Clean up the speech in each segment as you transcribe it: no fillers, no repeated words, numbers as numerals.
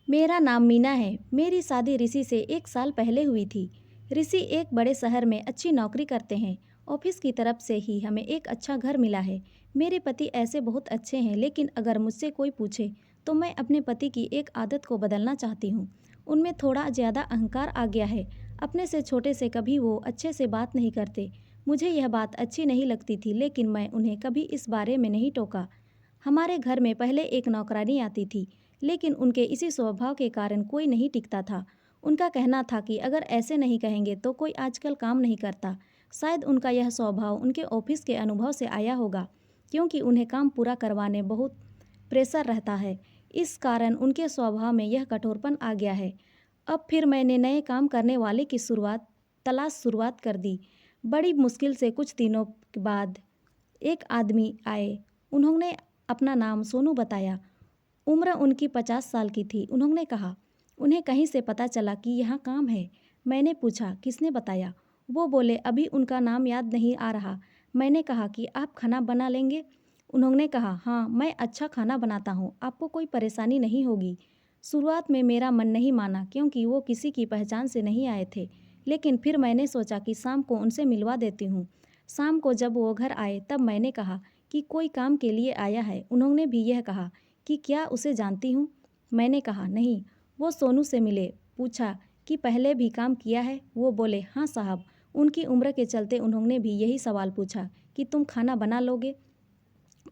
मेरा नाम मीना है। मेरी शादी ऋषि से 1 साल पहले हुई थी। ऋषि एक बड़े शहर में अच्छी नौकरी करते हैं। ऑफिस की तरफ से ही हमें एक अच्छा घर मिला है। मेरे पति ऐसे बहुत अच्छे हैं, लेकिन अगर मुझसे कोई पूछे तो मैं अपने पति की एक आदत को बदलना चाहती हूँ। उनमें थोड़ा ज़्यादा अहंकार आ गया है। अपने से छोटे से कभी वो अच्छे से बात नहीं करते। मुझे यह बात अच्छी नहीं लगती थी, लेकिन मैं उन्हें कभी इस बारे में नहीं टोका। हमारे घर में पहले एक नौकरानी आती थी, लेकिन उनके इसी स्वभाव के कारण कोई नहीं टिकता था। उनका कहना था कि अगर ऐसे नहीं कहेंगे तो कोई आजकल काम नहीं करता। शायद उनका यह स्वभाव उनके ऑफिस के अनुभव से आया होगा, क्योंकि उन्हें काम पूरा करवाने बहुत प्रेशर रहता है। इस कारण उनके स्वभाव में यह कठोरपन आ गया है। अब फिर मैंने नए काम करने वाले की शुरुआत कर दी। बड़ी मुश्किल से कुछ दिनों के बाद एक आदमी आए। उन्होंने अपना नाम सोनू बताया। उम्र उनकी 50 साल की थी। उन्होंने कहा, उन्हें कहीं से पता चला कि यहाँ काम है। मैंने पूछा, किसने बताया? वो बोले, अभी उनका नाम याद नहीं आ रहा। मैंने कहा कि आप खाना बना लेंगे? उन्होंने कहा, हाँ, मैं अच्छा खाना बनाता हूँ, आपको कोई परेशानी नहीं होगी। शुरुआत में मेरा मन नहीं माना, क्योंकि वो किसी की पहचान से नहीं आए थे। लेकिन फिर मैंने सोचा कि शाम को उनसे मिलवा देती हूँ। शाम को जब वो घर आए तब मैंने कहा कि कोई काम के लिए आया है। उन्होंने भी यह कहा कि क्या उसे जानती हूँ? मैंने कहा, नहीं। वो सोनू से मिले। पूछा कि पहले भी काम किया है? वो बोले, हाँ साहब। उनकी उम्र के चलते उन्होंने भी यही सवाल पूछा कि तुम खाना बना लोगे?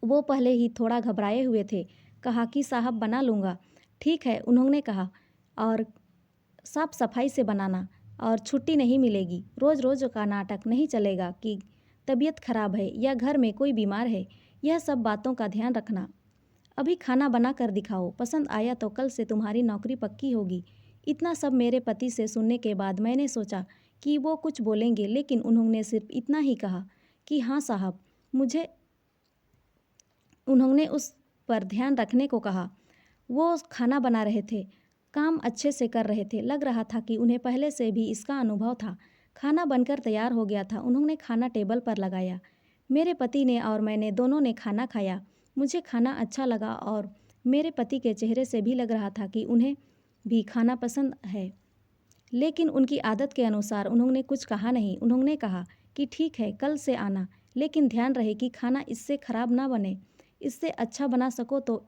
वो पहले ही थोड़ा घबराए हुए थे। कहा कि साहब, बना लूँगा। ठीक है, उन्होंने कहा, और साफ सफाई से बनाना, और छुट्टी नहीं मिलेगी। रोज़ रोज़ का नाटक नहीं चलेगा कि तबीयत खराब है या घर में कोई बीमार है। यह सब बातों का ध्यान रखना। अभी खाना बना कर दिखाओ, पसंद आया तो कल से तुम्हारी नौकरी पक्की होगी। इतना सब मेरे पति से सुनने के बाद मैंने सोचा कि वो कुछ बोलेंगे, लेकिन उन्होंने सिर्फ इतना ही कहा कि हाँ साहब। मुझे उन्होंने उस पर ध्यान रखने को कहा। वो खाना बना रहे थे, काम अच्छे से कर रहे थे। लग रहा था कि उन्हें पहले से भी इसका अनुभव था। खाना बनकर तैयार हो गया था। उन्होंने खाना टेबल पर लगाया। मेरे पति ने और मैंने दोनों ने खाना खाया। मुझे खाना अच्छा लगा और मेरे पति के चेहरे से भी लग रहा था कि उन्हें भी खाना पसंद है। लेकिन उनकी आदत के अनुसार उन्होंने कुछ कहा नहीं। उन्होंने कहा कि ठीक है, कल से आना, लेकिन ध्यान रहे कि खाना इससे खराब ना बने। इससे अच्छा बना सको तो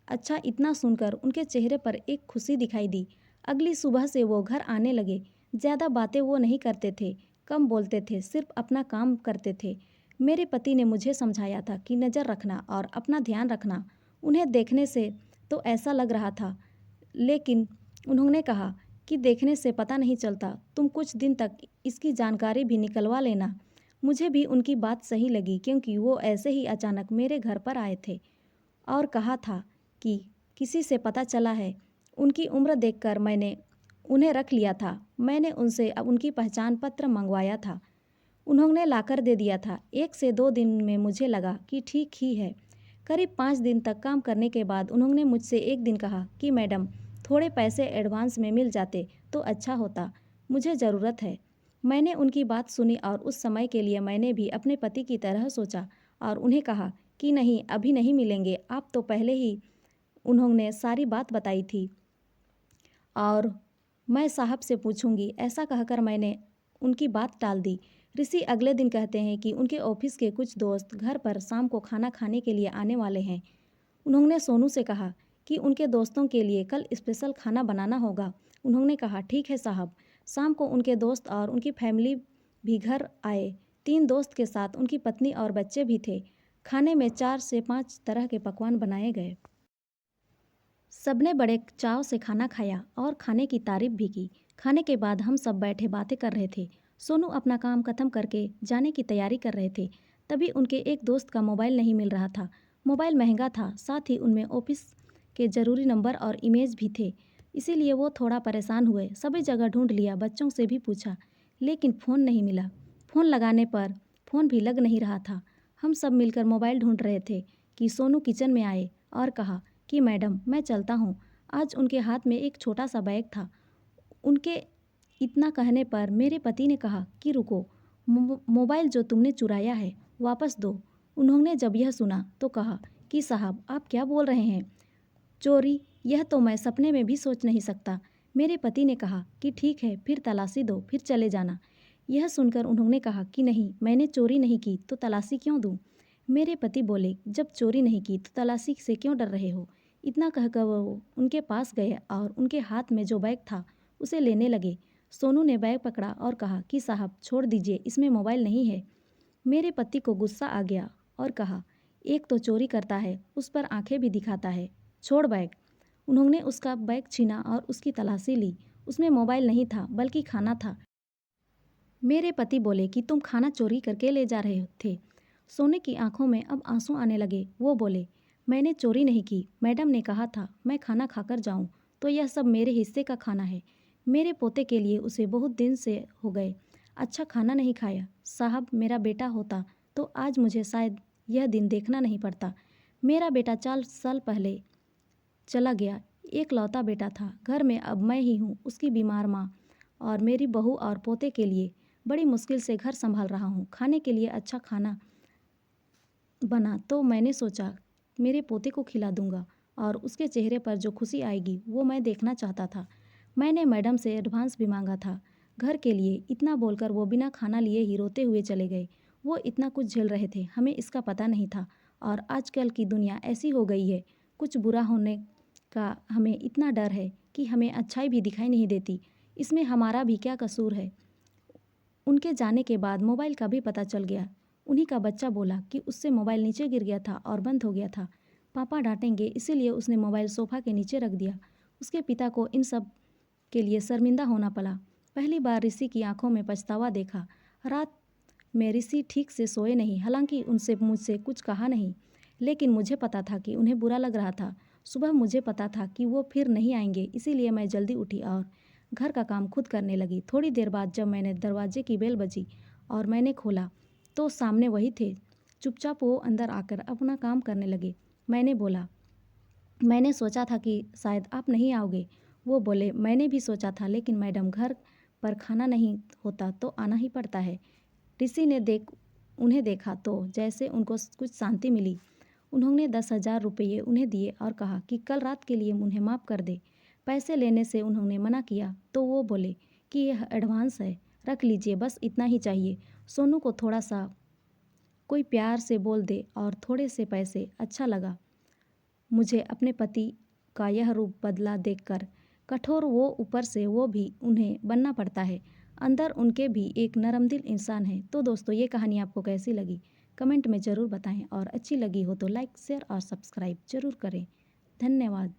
अच्छा। इतना सुनकर उनके चेहरे पर एक खुशी दिखाई दी। अगली सुबह से वो घर आने लगे। ज़्यादा बातें वो नहीं करते थे, कम बोलते थे, सिर्फ अपना काम करते थे। मेरे पति ने मुझे समझाया था कि नज़र रखना और अपना ध्यान रखना। उन्हें देखने से तो ऐसा लग रहा था, लेकिन उन्होंने कहा कि देखने से पता नहीं चलता, तुम कुछ दिन तक इसकी जानकारी भी निकलवा लेना। मुझे भी उनकी बात सही लगी, क्योंकि वो ऐसे ही अचानक मेरे घर पर आए थे और कहा था कि किसी से पता चला है। उनकी उम्र देखकर मैंने उन्हें रख लिया था। मैंने उनसे अब उनकी पहचान पत्र मंगवाया था। उन्होंने लाकर दे दिया था। 1 से 2 दिन में मुझे लगा कि ठीक ही है। करीब 5 दिन तक काम करने के बाद उन्होंने मुझसे एक दिन कहा कि मैडम, थोड़े पैसे एडवांस में मिल जाते तो अच्छा होता, मुझे ज़रूरत है। मैंने उनकी बात सुनी और उस समय के लिए मैंने भी अपने पति की तरह सोचा और उन्हें कहा कि नहीं, अभी नहीं मिलेंगे। आप तो पहले ही उन्होंने सारी बात बताई थी और मैं साहब से पूछूंगी। ऐसा कहकर मैंने उनकी बात टाल दी। ऋषि अगले दिन कहते हैं कि उनके ऑफिस के कुछ दोस्त घर पर शाम को खाना खाने के लिए आने वाले हैं। उन्होंने सोनू से कहा कि उनके दोस्तों के लिए कल स्पेशल खाना बनाना होगा। उन्होंने कहा, ठीक है साहब। शाम को उनके दोस्त और उनकी फैमिली भी घर आए। 3 दोस्त के साथ उनकी पत्नी और बच्चे भी थे। खाने में 4 से 5 तरह के पकवान बनाए गए। सबने बड़े चाव से खाना खाया और खाने की तारीफ भी की। खाने के बाद हम सब बैठे बातें कर रहे थे। सोनू अपना काम खत्म करके जाने की तैयारी कर रहे थे। तभी उनके एक दोस्त का मोबाइल नहीं मिल रहा था। मोबाइल महंगा था, साथ ही उनमें ऑफिस के ज़रूरी नंबर और इमेज भी थे। इसीलिए वो थोड़ा परेशान हुए। सभी जगह ढूंढ लिया, बच्चों से भी पूछा, लेकिन फ़ोन नहीं मिला। फ़ोन लगाने पर फ़ोन भी लग नहीं रहा था। हम सब मिलकर मोबाइल ढूंढ रहे थे कि सोनू किचन में आए और कहा कि मैडम, मैं चलता हूँ। आज उनके हाथ में एक छोटा सा बैग था। उनके इतना कहने पर मेरे पति ने कहा कि रुको, मोबाइल जो तुमने चुराया है वापस दो। उन्होंने जब यह सुना तो कहा कि साहब, आप क्या बोल रहे हैं? चोरी? यह तो मैं सपने में भी सोच नहीं सकता। मेरे पति ने कहा कि ठीक है, फिर तलाशी दो, फिर चले जाना। यह सुनकर उन्होंने कहा कि नहीं, मैंने चोरी नहीं की तो तलाशी क्यों दूँ? मेरे पति बोले, जब चोरी नहीं की तो तलाशी से क्यों डर रहे हो? इतना कहकर वो उनके पास गए और उनके हाथ में जो बैग था उसे लेने लगे। सोनू ने बैग पकड़ा और कहा कि साहब छोड़ दीजिए, इसमें मोबाइल नहीं है। मेरे पति को गुस्सा आ गया और कहा, एक तो चोरी करता है, उस पर आंखें भी दिखाता है, छोड़ बैग। उन्होंने उसका बैग छीना और उसकी तलाशी ली। उसमें मोबाइल नहीं था बल्कि खाना था। मेरे पति बोले कि तुम खाना चोरी करके ले जा रहे थे। सोने की आंखों में अब आंसू आने लगे। वो बोले, मैंने चोरी नहीं की, मैडम ने कहा था मैं खाना खाकर जाऊं, तो यह सब मेरे हिस्से का खाना है। मेरे पोते के लिए उसे बहुत दिन से हो गए अच्छा खाना नहीं खाया। साहब मेरा बेटा होता तो आज मुझे शायद यह दिन देखना नहीं पड़ता। मेरा बेटा 4 साल पहले चला गया, एक लौता बेटा था। घर में अब मैं ही हूँ, उसकी बीमार माँ और मेरी बहू और पोते के लिए बड़ी मुश्किल से घर संभाल रहा हूँ। खाने के लिए अच्छा खाना बना तो मैंने सोचा मेरे पोते को खिला दूंगा और उसके चेहरे पर जो खुशी आएगी वो मैं देखना चाहता था। मैंने मैडम से एडवांस भी मांगा था घर के लिए। इतना बोलकर वो बिना खाना लिए ही रोते हुए चले गए। वो इतना कुछ झेल रहे थे, हमें इसका पता नहीं था। और आजकल की दुनिया ऐसी हो गई है, कुछ बुरा होने का हमें इतना डर है कि हमें अच्छाई भी दिखाई नहीं देती। इसमें हमारा भी क्या कसूर है? उनके जाने के बाद मोबाइल का भी पता चल गया। उन्हीं का बच्चा बोला कि उससे मोबाइल नीचे गिर गया था और बंद हो गया था। पापा डांटेंगे इसीलिए उसने मोबाइल सोफ़ा के नीचे रख दिया। उसके पिता को इन सब के लिए शर्मिंदा होना पड़ा। पहली बार ऋषि की आंखों में पछतावा देखा। रात में ऋषि ठीक से सोए नहीं, हालांकि उनसे मुझसे कुछ कहा नहीं, लेकिन मुझे पता था कि उन्हें बुरा लग रहा था। सुबह मुझे पता था कि वो फिर नहीं आएंगे, इसीलिए मैं जल्दी उठी और घर का काम खुद करने लगी। थोड़ी देर बाद जब मैंने दरवाजे की बेल बजी और मैंने खोला तो सामने वही थे। चुपचाप वो अंदर आकर अपना काम करने लगे। मैंने बोला, मैंने सोचा था कि शायद आप नहीं आओगे। वो बोले, मैंने भी सोचा था, लेकिन मैडम घर पर खाना नहीं होता तो आना ही पड़ता है। ऋषि ने उन्हें देखा तो जैसे उनको कुछ शांति मिली। उन्होंने 10,000 रुपये उन्हें दिए और कहा कि कल रात के लिए उन्हें माफ़ कर दे। पैसे लेने से उन्होंने मना किया तो वो बोले कि यह एडवांस है, रख लीजिए, बस इतना ही चाहिए। सोनू को थोड़ा सा कोई प्यार से बोल दे और थोड़े से पैसे, अच्छा लगा मुझे अपने पति का यह रूप बदला देखकर। कठोर वो ऊपर से वो भी उन्हें बनना पड़ता है, अंदर उनके भी एक नरमदिल इंसान है। तो दोस्तों, ये कहानी आपको कैसी लगी कमेंट में ज़रूर बताएं और अच्छी लगी हो तो लाइक शेयर और सब्सक्राइब ज़रूर करें। धन्यवाद।